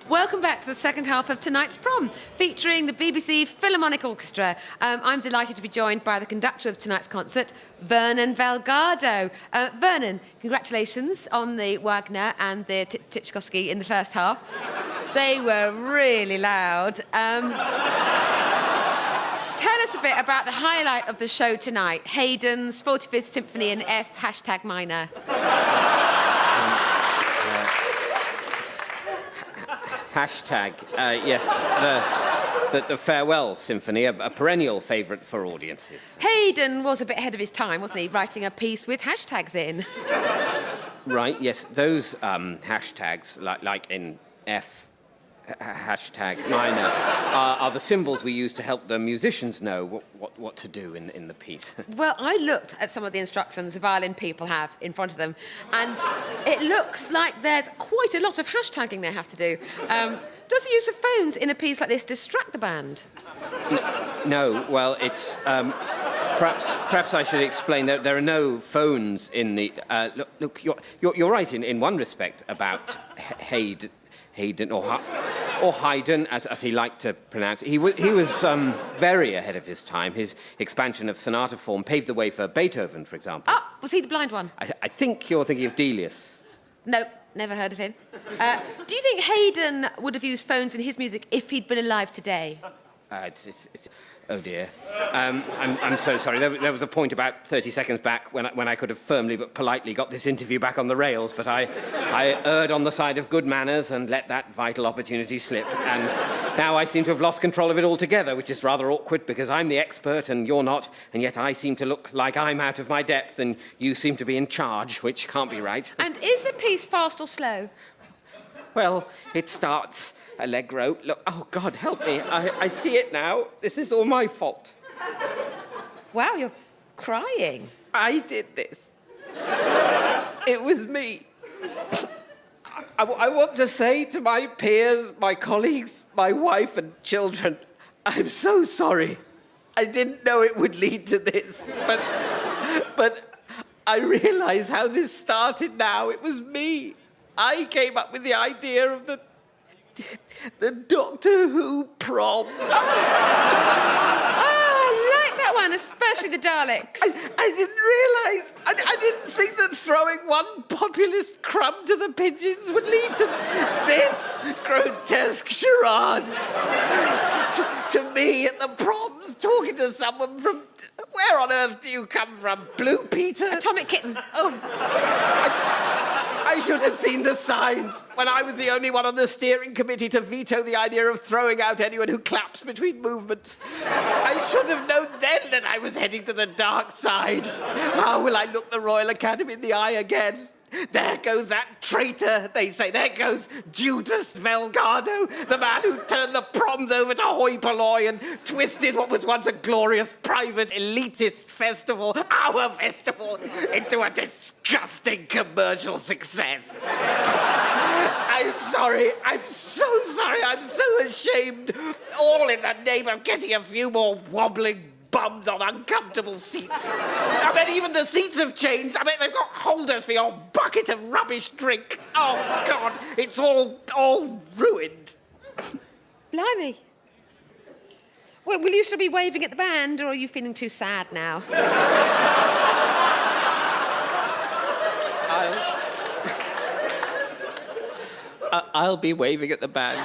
Welcome back to the second half of tonight's prom, featuring the BBC Philharmonic Orchestra. I'm delighted to be joined by the conductor of tonight's concert, Vernon Valgado. Vernon, congratulations on the Wagner and the Tchaikovsky in the first half. They were really loud. Tell us a bit about the highlight of the show tonight, Haydn's 45th Symphony in F # minor. Yes, the Farewell Symphony, a perennial favourite for audiences. Haydn was a bit ahead of his time, wasn't he, writing a piece with hashtags in? Right, yes, those hashtags, like in F # minor, are the symbols we use to help the musicians know what to do in the piece. Well, I looked at some of the instructions the violin people have in front of them, and it looks like there's quite a lot of hashtagging they have to do. Does the use of phones in a piece like this distract the band? No, well, it's... Perhaps I should explain that there are no phones in the... Look, you're right in one respect about Haydn, or Haydn, as he liked to pronounce it. He was very ahead of his time. His expansion of sonata form paved the way for Beethoven, for example. Ah, was he the blind one? I think you're thinking of Delius. No, never heard of him. Do you think Haydn would have used phones in his music if he'd been alive today? Oh dear. I'm so sorry. There was a point about 30 seconds back when I could have firmly but politely got this interview back on the rails, but I erred on the side of good manners and let that vital opportunity slip. And now I seem to have lost control of it altogether, which is rather awkward because I'm the expert and you're not, and yet I seem to look like I'm out of my depth and you seem to be in charge, which can't be right. And is the piece fast or slow? Well, it starts... Allegro. Look, oh, God, help me. I see it now. This is all my fault. Wow, you're crying. I did this. It was me. I want to say to my peers, my colleagues, my wife and children, I'm so sorry. I didn't know it would lead to this. But I realise how this started now. It was me. I came up with the idea of the Doctor Who prom. Oh, I like that one, especially the Daleks. I didn't realise. I didn't think that throwing one populist crumb to the pigeons would lead to this grotesque charade. To me at the proms, talking to someone from... Where on earth do you come from? Blue Peter? Atomic Kitten. Oh. I should have seen the signs when I was the only one on the steering committee to veto the idea of throwing out anyone who claps between movements. I should have known then that I was heading to the dark side. How will I look the Royal Academy in the eye again? There goes that traitor, they say. There goes Judas Valgado, the man who turned the proms over to hoi polloi and twisted what was once a glorious private elitist festival, our festival, into a disgusting commercial success. I'm sorry. I'm so sorry. I'm so ashamed. All in the name of getting a few more wobbling bums on uncomfortable seats. I bet even the seats have changed. I bet they've got holders for your bucket of rubbish drink. Oh, God, it's all ruined. Blimey. Well, will you still be waving at the band, or are you feeling too sad now? I'll be waving at the band.